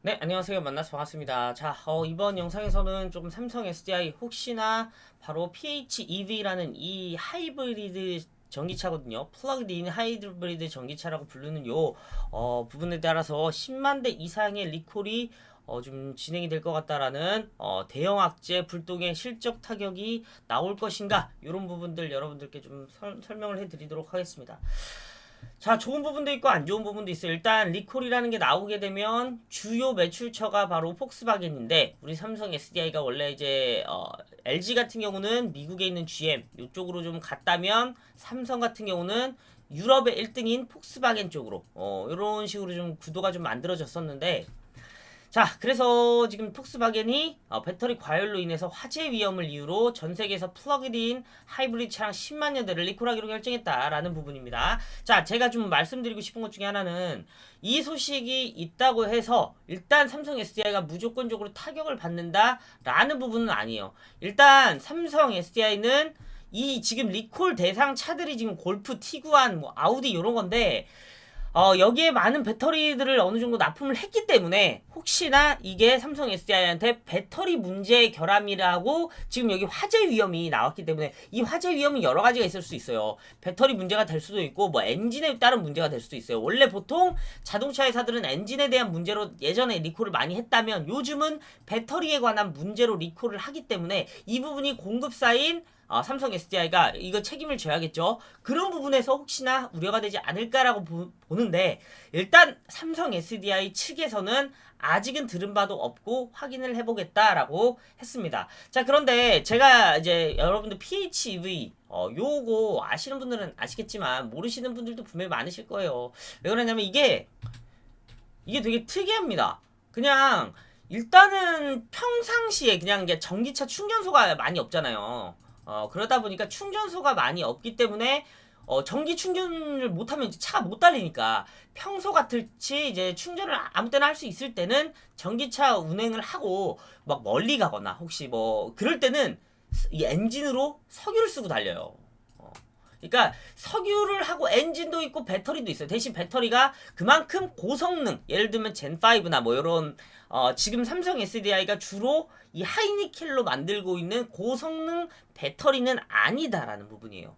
네, 안녕하세요. 만나서 반갑습니다. 자, 이번 영상에서는 조금 삼성 SDI 혹시나 바로 PHEV라는 이 하이브리드 전기차거든요. 플러그인 하이브리드 전기차라고 부르는 부분에 따라서 10만 대 이상의 리콜이 좀 진행이 될 것 같다라는 대형 악재 불똥의 실적 타격이 나올 것인가 이런 부분들 여러분들께 좀 설명을 해드리도록 하겠습니다. 자, 좋은 부분도 있고 안 좋은 부분도 있어요. 일단 리콜이라는 게 나오게 되면 주요 매출처가 바로 폭스바겐인데 우리 삼성 SDI가 원래 이제 LG 같은 경우는 미국에 있는 GM 이쪽으로 좀 갔다면 삼성 같은 경우는 유럽의 1등인 폭스바겐 쪽으로 이런 식으로 좀 구도가 좀 만들어졌었는데, 자, 그래서 지금 폭스바겐이 배터리 과열로 인해서 화재 위험을 이유로 전 세계에서 플러그인 하이브리드 차량 10만여 대를 리콜하기로 결정했다라는 부분입니다. 자, 제가 좀 말씀드리고 싶은 것 중에 하나는 이 소식이 있다고 해서 일단 삼성 SDI가 무조건적으로 타격을 받는다라는 부분은 아니에요. 일단 삼성 SDI는 이 지금 리콜 대상 차들이 지금 골프, 티구안, 뭐 아우디 이런 건데 여기에 많은 배터리들을 어느 정도 납품을 했기 때문에 혹시나 이게 삼성 SDI한테 배터리 문제의 결함이라고 지금 여기 화재 위험이 나왔기 때문에 이 화재 위험은 여러 가지가 있을 수 있어요. 배터리 문제가 될 수도 있고 뭐 엔진에 따른 문제가 될 수도 있어요. 원래 보통 자동차 회사들은 엔진에 대한 문제로 예전에 리콜을 많이 했다면 요즘은 배터리에 관한 문제로 리콜을 하기 때문에 이 부분이 공급사인 삼성 SDI가 이거 책임을 져야겠죠. 그런 부분에서 혹시나 우려가 되지 않을까라고 보는데, 일단 삼성 SDI 측에서는 아직은 들은 바도 없고 확인을 해보겠다라고 했습니다. 자, 그런데 제가 이제 여러분들 PHEV 요거 아시는 분들은 아시겠지만 모르시는 분들도 분명히 많으실 거예요. 왜 그러냐면 이게 되게 특이합니다. 그냥 일단은 평상시에 그냥 이게 전기차 충전소가 많이 없잖아요. 그러다 보니까 충전소가 많이 없기 때문에 전기 충전을 못하면 이제 차가 못 달리니까 평소 같을지 이제 충전을 아무 때나 할 수 있을 때는 전기차 운행을 하고 막 멀리 가거나 혹시 뭐 그럴 때는 이 엔진으로 석유를 쓰고 달려요. 그러니까 석유를 하고 엔진도 있고 배터리도 있어요. 대신 배터리가 그만큼 고성능, 예를 들면 젠5나 뭐 이런 지금 삼성 SDI가 주로 이 하이니켈로 만들고 있는 고성능 배터리는 아니다라는 부분이에요.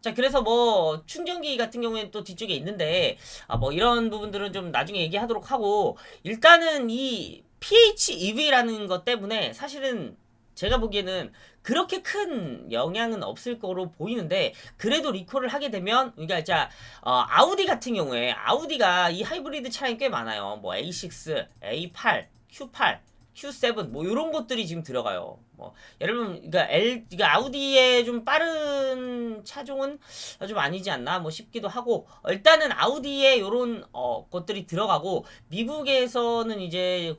자, 그래서 뭐 충전기 같은 경우에는 또 뒤쪽에 있는데 뭐 이런 부분들은 좀 나중에 얘기하도록 하고, 일단은 이 PHEV라는 것 때문에 사실은 제가 보기에는 그렇게 큰 영향은 없을 거로 보이는데, 그래도 리콜을 하게 되면 그러니까 자 아우디 같은 경우에 아우디가 이 하이브리드 차량이 꽤 많아요. 뭐 A6, A8, Q8, Q7 뭐 이런 것들이 지금 들어가요. 뭐 예를 들면 그러니까 아우디의 좀 빠른 차종은 좀 아니지 않나 뭐 싶기도 하고, 일단은 아우디에 요런 것들이 들어가고, 미국에서는 이제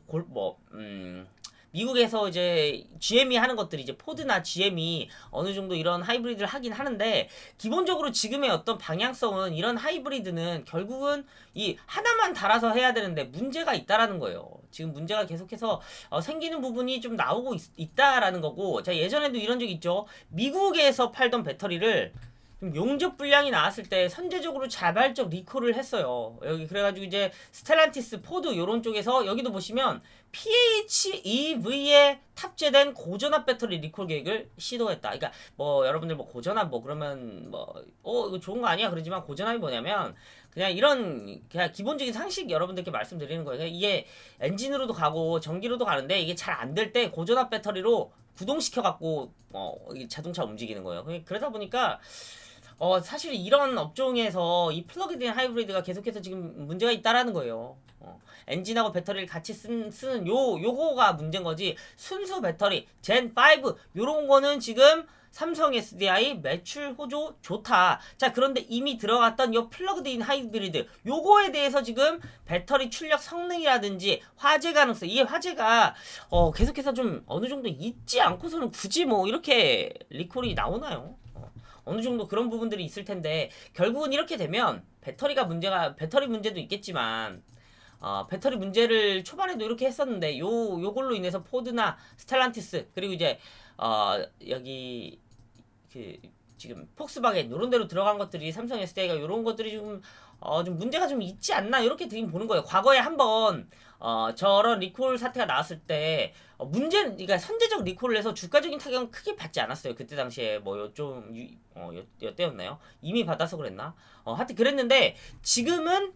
미국에서 이제 GM이 하는 것들이 이제 포드나 GM이 어느 정도 이런 하이브리드를 하긴 하는데, 기본적으로 지금의 어떤 방향성은 이런 하이브리드는 결국은 이 하나만 달아서 해야 되는데 문제가 있다라는 거예요. 지금 문제가 계속해서 생기는 부분이 좀 나오고 있다라는 거고, 자, 예전에도 이런 적 있죠. 미국에서 팔던 배터리를 좀 용접 불량이 나왔을 때 선제적으로 자발적 리콜을 했어요. 여기 그래가지고 이제 스텔란티스, 포드 요런 쪽에서 여기도 보시면 PHEV에 탑재된 고전압 배터리 리콜 계획을 시도했다. 그러니까 뭐 여러분들 뭐 고전압 뭐 그러면 뭐 이거 좋은 거 아니야? 그러지만 고전압이 뭐냐면 그냥 이런 그냥 기본적인 상식 여러분들께 말씀드리는 거예요. 그냥 이게 엔진으로도 가고 전기로도 가는데 이게 잘 안 될 때 고전압 배터리로 구동시켜 갖고 자동차 움직이는 거예요. 그러다 보니까 사실 이런 업종에서 이 플러그인 하이브리드가 계속해서 지금 문제가 있다라는 거예요. 엔진하고 배터리를 같이 쓰는 요거가 문제인 거지, 순수 배터리, 젠5, 요런 거는 지금 삼성 SDI 매출 호조 좋다. 자, 그런데 이미 들어갔던 요 플러그인 하이브리드, 요거에 대해서 지금 배터리 출력 성능이라든지 화재 가능성, 이게 화재가 계속해서 좀 어느 정도 있지 않고서는 굳이 뭐 이렇게 리콜이 나오나요? 어느 정도 그런 부분들이 있을 텐데, 결국은 이렇게 되면 배터리 문제도 있겠지만 배터리 문제를 초반에도 이렇게 했었는데 요걸로 인해서 포드나 스텔란티스, 그리고 이제 여기 그 지금 폭스바겐 요런 데로 들어간 것들이 삼성 SDI가 요런 것들이 좀 문제가 좀 있지 않나 이렇게 지금 보는 거예요. 과거에 한번 저런 리콜 사태가 나왔을 때 그러니까 선제적 리콜을 해서 주가적인 타격은 크게 받지 않았어요. 그때 당시에 요때였나요? 이미 받아서 그랬나? 하여튼 그랬는데 지금은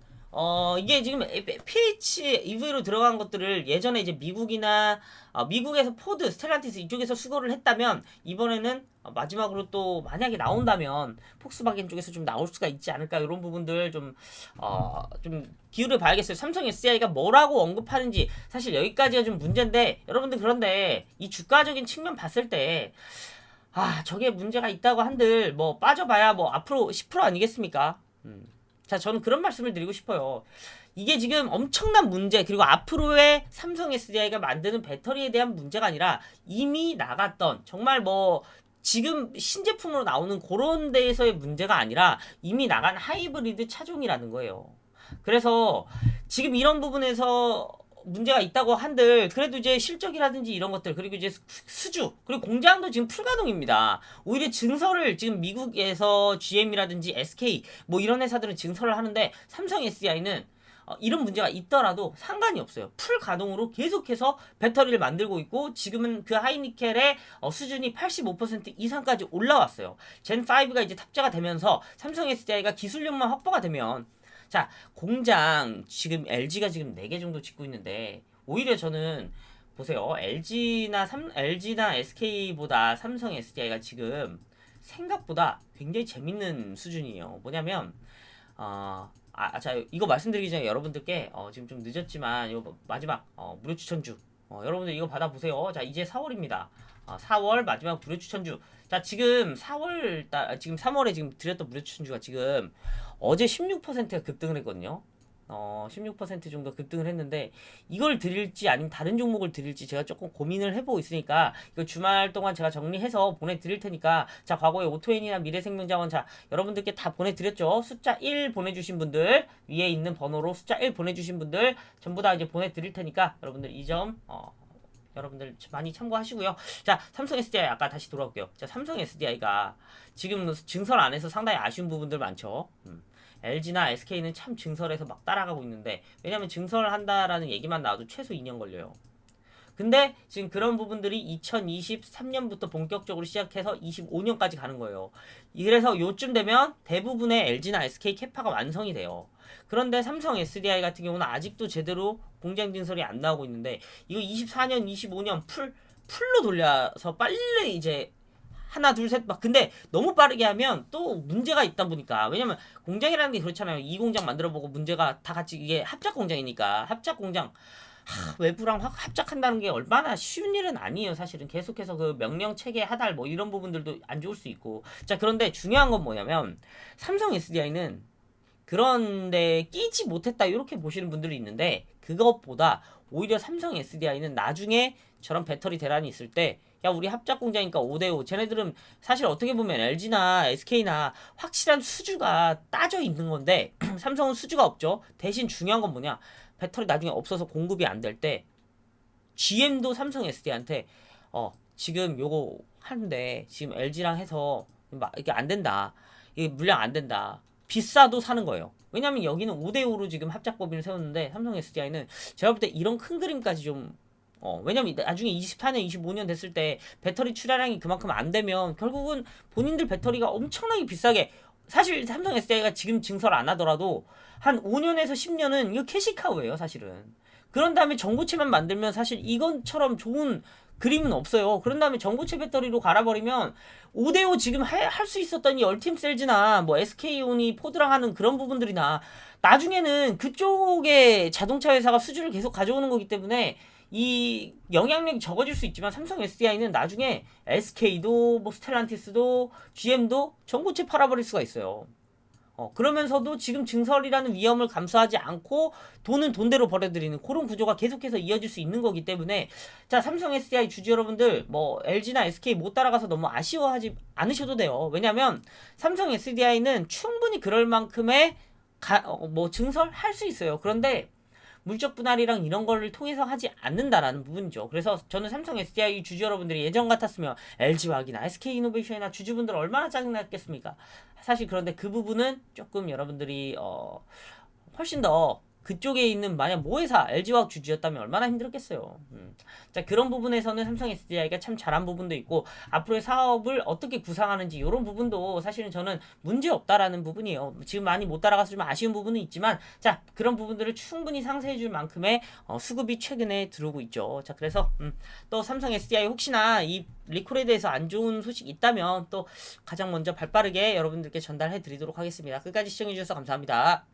이게 지금 PH EV로 들어간 것들을 예전에 이제 미국에서 포드, 스텔란티스 이쪽에서 수거를 했다면 이번에는 마지막으로 또 만약에 나온다면 폭스바겐 쪽에서 좀 나올 수가 있지 않을까 이런 부분들 좀 기울여 봐야겠어요. 삼성 SDI가 뭐라고 언급하는지 사실 여기까지가 좀 문제인데 여러분들 그런데 이 주가적인 측면 봤을 때 저게 문제가 있다고 한들 뭐 빠져봐야 뭐 앞으로 10% 아니겠습니까? 자, 저는 그런 말씀을 드리고 싶어요. 이게 지금 엄청난 문제, 그리고 앞으로의 삼성 SDI가 만드는 배터리에 대한 문제가 아니라 이미 나갔던, 정말 뭐, 지금 신제품으로 나오는 그런 데에서의 문제가 아니라 이미 나간 하이브리드 차종이라는 거예요. 그래서 지금 이런 부분에서 문제가 있다고 한들 그래도 이제 실적이라든지 이런 것들 그리고 이제 수주 그리고 공장도 지금 풀가동입니다. 오히려 증설을 지금 미국에서 GM이라든지 SK 뭐 이런 회사들은 증설을 하는데 삼성 SDI는 이런 문제가 있더라도 상관이 없어요. 풀 가동으로 계속해서 배터리를 만들고 있고 지금은 그 하이니켈의 수준이 85% 이상까지 올라왔어요. 젠5가 이제 탑재가 되면서 삼성 SDI가 기술력만 확보가 되면 자, 공장 지금 LG가 지금 4개 정도 짓고 있는데 오히려 저는 보세요. LG나 SK보다 삼성 SDI가 지금 생각보다 굉장히 재밌는 수준이에요. 뭐냐면 자, 이거 말씀드리기 전에 여러분들께 지금 좀 늦었지만 이거 마지막 무료 추천주 여러분들 이거 받아보세요. 자, 이제 4월입니다. 4월 마지막 무료 추천주. 자, 지금 3월에 지금 드렸던 무료 추천주가 지금 어제 16%가 급등을 했거든요. 16% 정도 급등을 했는데 이걸 드릴지 아니면 다른 종목을 드릴지 제가 조금 고민을 해보고 있으니까 이거 주말 동안 제가 정리해서 보내드릴 테니까 자, 과거에 오토엔이나 미래생명자원 자, 여러분들께 다 보내드렸죠. 숫자 1 보내주신 분들 위에 있는 번호로 숫자 1 보내주신 분들 전부 다 이제 보내드릴 테니까 여러분들 이 점 여러분들 많이 참고하시고요. 자, 삼성 SDI 아까 다시 돌아올게요. 자, 삼성 SDI가 지금 증설 안에서 상당히 아쉬운 부분들 많죠. LG나 SK는 참 증설에서 막 따라가고 있는데 왜냐면 증설을 한다라는 얘기만 나와도 최소 2년 걸려요. 근데 지금 그런 부분들이 2023년부터 본격적으로 시작해서 25년까지 가는 거예요. 그래서 요쯤 되면 대부분의 LG나 SK 캐파가 완성이 돼요. 그런데 삼성 SDI 같은 경우는 아직도 제대로 공장 증설이 안 나오고 있는데 이거 24년, 25년 풀로 돌려서 빨리 이제 하나 둘 셋 막 근데 너무 빠르게 하면 또 문제가 있다 보니까 왜냐면 공장이라는 게 그렇잖아요. 이 공장 만들어보고 문제가 다 같이 이게 합작 공장이니까 합작 공장 외부랑 합작한다는 게 얼마나 쉬운 일은 아니에요. 사실은 계속해서 그 명령 체계 하달 뭐 이런 부분들도 안 좋을 수 있고 자 그런데 중요한 건 뭐냐면 삼성 SDI는 그런데 끼지 못했다 이렇게 보시는 분들이 있는데 그것보다 오히려 삼성 SDI는 나중에 저런 배터리 대란이 있을 때 야 우리 합작 공장이니까 5대5 쟤네들은 사실 어떻게 보면 LG나 SK나 확실한 수주가 따져 있는 건데 삼성은 수주가 없죠. 대신 중요한 건 뭐냐 배터리 나중에 없어서 공급이 안 될 때 GM도 삼성 SDI한테 지금 요거 하는데 지금 LG랑 해서 이게 안 된다. 이게 물량 안 된다. 비싸도 사는 거예요. 왜냐면 여기는 5대5로 지금 합작법인을 세웠는데 삼성 SDI는 제가 볼 때 이런 큰 그림까지 좀 왜냐면 나중에 24년, 25년 됐을 때 배터리 출하량이 그만큼 안 되면 결국은 본인들 배터리가 엄청나게 비싸게 사실 삼성 SDI가 지금 증설 안 하더라도 한 5년에서 10년은 이거 캐시카우예요, 사실은. 그런 다음에 전고체만 만들면 사실 이건처럼 좋은 그림은 없어요. 그런 다음에 전고체 배터리로 갈아버리면 5대5 지금 할 수 있었던 이 얼팀셀즈나 뭐 SK온이 포드랑 하는 그런 부분들이나 나중에는 그쪽에 자동차 회사가 수주를 계속 가져오는 거기 때문에 이 영향력이 적어질 수 있지만 삼성 SDI는 나중에 SK도 뭐 스텔란티스도 GM도 전고체 팔아버릴 수가 있어요. 그러면서도 지금 증설이라는 위험을 감수하지 않고 돈은 돈대로 벌어들이는 그런 구조가 계속해서 이어질 수 있는 거기 때문에 자 삼성 SDI 주주 여러분들 뭐 LG나 SK 못 따라가서 너무 아쉬워하지 않으셔도 돼요. 왜냐면 삼성 SDI는 충분히 그럴 만큼의 뭐 증설할 수 있어요. 그런데 물적 분할이랑 이런 거를 통해서 하지 않는다라는 부분이죠. 그래서 저는 삼성 SDI 주주 여러분들이 예전 같았으면 LG화학이나 SK이노베이션이나 주주분들 얼마나 짜증났겠습니까? 사실 그런데 그 부분은 조금 여러분들이 훨씬 더 그쪽에 있는 만약 모회사 LG화학 주주였다면 얼마나 힘들었겠어요. 자, 그런 부분에서는 삼성 SDI가 참 잘한 부분도 있고 앞으로의 사업을 어떻게 구상하는지 이런 부분도 사실은 저는 문제 없다라는 부분이에요. 지금 많이 못 따라가서 좀 아쉬운 부분은 있지만 자, 그런 부분들을 충분히 상쇄해 줄 만큼의 수급이 최근에 들어오고 있죠. 자, 그래서 또 삼성 SDI 혹시나 이 리콜에 대해서 안 좋은 소식 있다면 또 가장 먼저 발빠르게 여러분들께 전달해 드리도록 하겠습니다. 끝까지 시청해 주셔서 감사합니다.